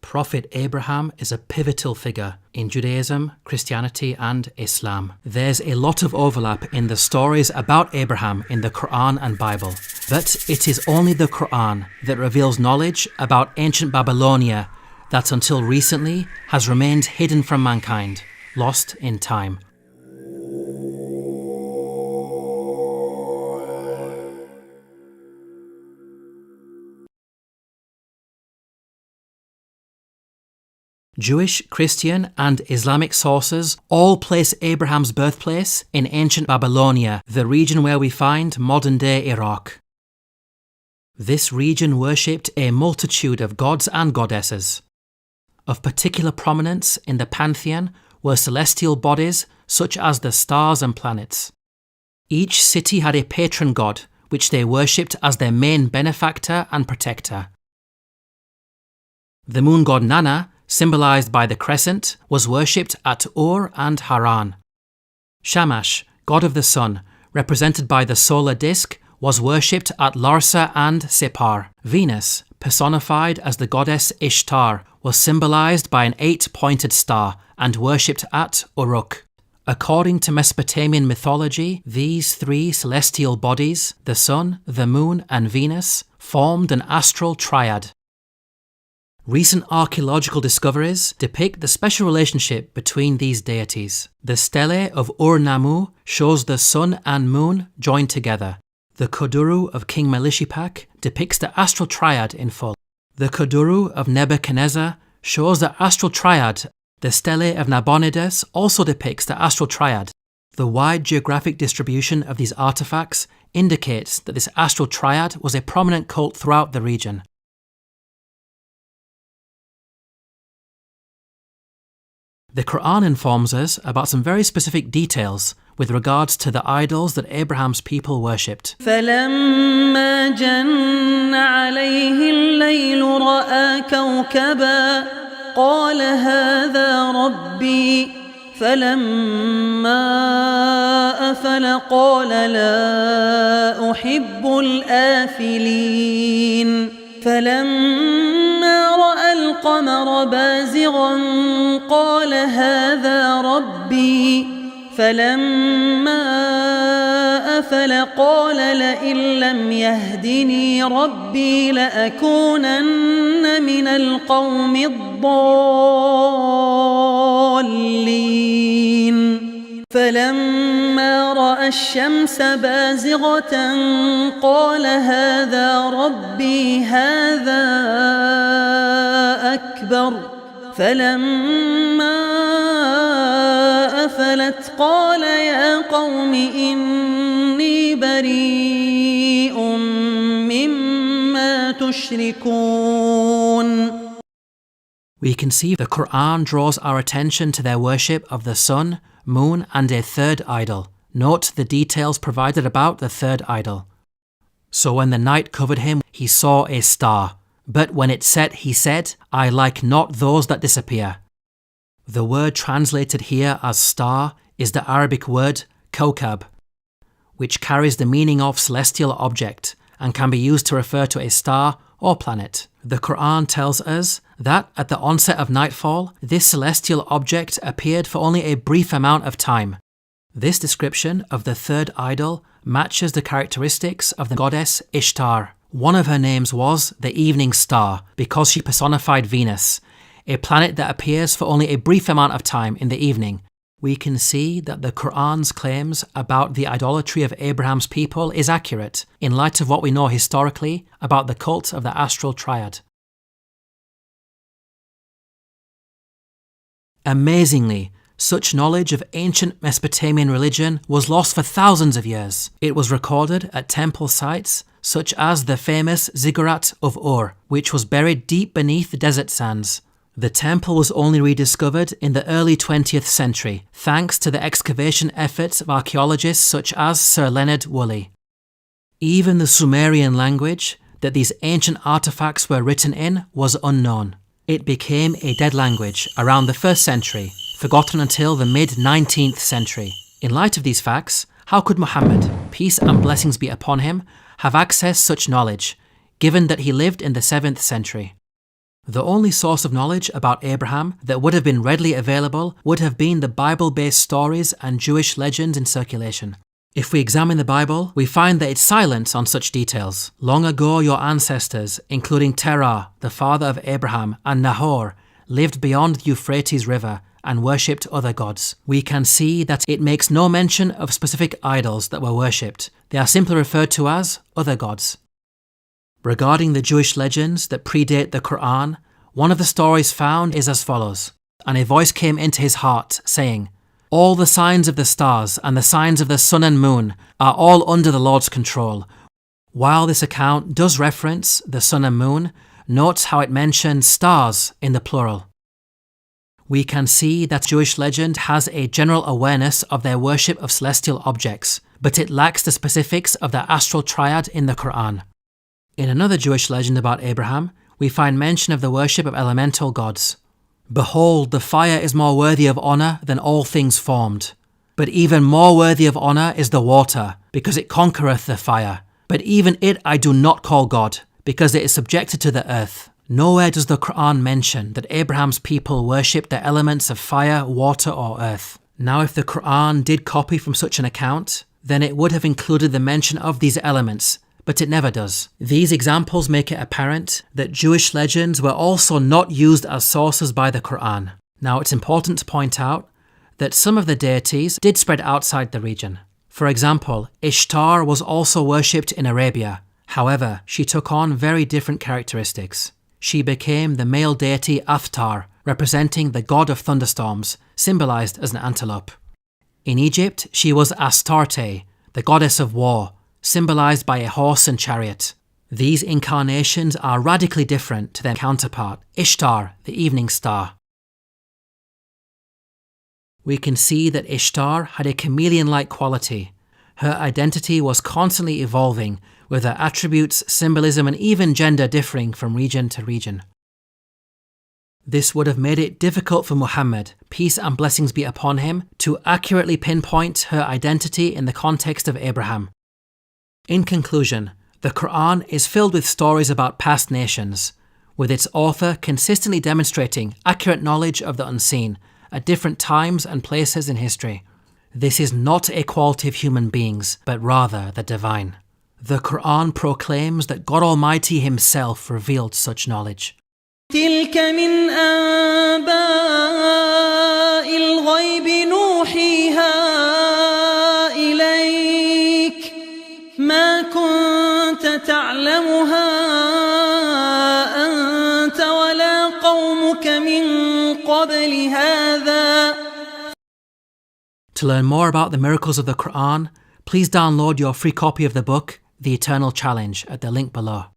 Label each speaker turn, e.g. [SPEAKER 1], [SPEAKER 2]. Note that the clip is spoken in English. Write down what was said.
[SPEAKER 1] Prophet Abraham is a pivotal figure in Judaism, Christianity, and Islam. There's a lot of overlap in the stories about Abraham in the Quran and Bible, but it is only the Quran that reveals knowledge about ancient Babylonia that until recently has remained hidden from mankind, lost in time. Jewish, Christian, and Islamic sources all place Abraham's birthplace in ancient Babylonia, the region where we find modern-day Iraq. This region worshipped a multitude of gods and goddesses. Of particular prominence in the pantheon were celestial bodies such as the stars and planets. Each city had a patron god, which they worshipped as their main benefactor and protector. The moon god Nana, symbolized by the crescent, was worshipped at Ur and Haran. Shamash, god of the sun, represented by the solar disk, was worshipped at Larsa and Separ. Venus, personified as the goddess Ishtar, was symbolized by an 8-pointed star and worshipped at Uruk. According to Mesopotamian mythology, these three celestial bodies, the sun, the moon, and Venus, formed an astral triad. Recent archaeological discoveries depict the special relationship between these deities. The stele of Ur-Nammu shows the sun and moon joined together. The Kudurru of King Melishipak depicts the astral triad in full. The Kudurru of Nebuchadnezzar shows the astral triad. The stele of Nabonidus also depicts the astral triad. The wide geographic distribution of these artifacts indicates that this astral triad was a prominent cult throughout the region. The Quran informs us about some very specific details with regards to the idols that Abraham's people worshipped.
[SPEAKER 2] فَلَمَّا جَنَّ عَلَيْهِ اللَّيْلُ رَأَى كَوْكَبًا قَالَ هَذَا رَبِّي فَلَمَّا أَفَلَ قَالَ لَا أُحِبُّ الْآفِلِينَ فَلَمَّا رَأَى الْقَمَرَ بَازِغًا قَالَ هَذَا رَبِّي فَلَمَّا أَفَلَ قَالَ لَئِن لَّمْ يَهْدِنِي رَبِّي لَأَكُونَنَّ مِنَ الْقَوْمِ الضَّالِّينَ فَلَمَّا رَأَى الشَّمْسَ بَازِغَةً قَالَ هَذَا رَبِّي هَذَا أَكْبَرُ فَلَمَّا أَفَلَتْ قَالَ يَا قَوْمِ إِنِّي بَرِيءٌ مِّمَّا تُشْرِكُونَ.
[SPEAKER 1] We can see the Quran draws our attention to their worship of the sun, moon, and a third idol. Note the details provided about the third idol. So when the night covered him, he saw a star. But when it set, he said, I like not those that disappear. The word translated here as star is the Arabic word kawkab, which carries the meaning of celestial object and can be used to refer to a star or planet. The Quran tells us that at the onset of nightfall, this celestial object appeared for only a brief amount of time. This description of the third idol matches the characteristics of the goddess Ishtar. One of her names was the evening star because she personified Venus, a planet that appears for only a brief amount of time in the evening. We can see that the Quran's claims about the idolatry of Abraham's people is accurate in light of what we know historically about the cult of the astral triad. Amazingly, such knowledge of ancient Mesopotamian religion was lost for thousands of years. It was recorded at temple sites such as the famous Ziggurat of Ur, which was buried deep beneath the desert sands. The temple was only rediscovered in the early 20th century, thanks to the excavation efforts of archaeologists such as Sir Leonard Woolley. Even the Sumerian language that these ancient artifacts were written in was unknown. It became a dead language around the 1st century, forgotten until the mid-19th century. In light of these facts, how could Muhammad, peace and blessings be upon him, have accessed such knowledge, given that he lived in the 7th century? The only source of knowledge about Abraham that would have been readily available would have been the Bible-based stories and Jewish legends in circulation. If we examine the Bible, we find that it's silent on such details. Long ago your ancestors, including Terah, the father of Abraham, and Nahor, lived beyond the Euphrates River and worshipped other gods. We can see that it makes no mention of specific idols that were worshipped. They are simply referred to as other gods. Regarding the Jewish legends that predate the Quran, one of the stories found is as follows. And a voice came into his heart, saying, "All the signs of the stars and the signs of the sun and moon are all under the Lord's control." While this account does reference the sun and moon, note how it mentions stars in the plural. We can see that Jewish legend has a general awareness of their worship of celestial objects, but it lacks the specifics of the astral triad in the Quran. In another Jewish legend about Abraham, we find mention of the worship of elemental gods. "Behold, the fire is more worthy of honour than all things formed. But even more worthy of honour is the water, because it conquereth the fire. But even it I do not call God, because it is subjected to the earth." Nowhere does the Quran mention that Abraham's people worshipped the elements of fire, water or earth. Now if the Quran did copy from such an account, then it would have included the mention of these elements, but it never does. These examples make it apparent that Jewish legends were also not used as sources by the Quran. Now it's important to point out that some of the deities did spread outside the region. For example, Ishtar was also worshipped in Arabia. However, she took on very different characteristics. She became the male deity Aftar, representing the god of thunderstorms, symbolized as an antelope. In Egypt, she was Astarte, the goddess of war, symbolized by a horse and chariot. These incarnations are radically different to their counterpart, Ishtar, the evening star. We can see that Ishtar had a chameleon-like quality. Her identity was constantly evolving, with her attributes, symbolism and even gender differing from region to region. This would have made it difficult for Muhammad, peace and blessings be upon him, to accurately pinpoint her identity in the context of Abraham. In conclusion, the Quran is filled with stories about past nations, with its author consistently demonstrating accurate knowledge of the unseen at different times and places in history. This is not a quality of human beings, but rather the divine. The Quran proclaims that God Almighty Himself revealed such knowledge.
[SPEAKER 2] تلك من أنباء الغيب نوحيها إليك ما كنت تعلمها أنت ولا قومك من قبل هذا.
[SPEAKER 1] To learn more about the miracles of the Quran, please download your free copy of the book, The Eternal Challenge, at the link below.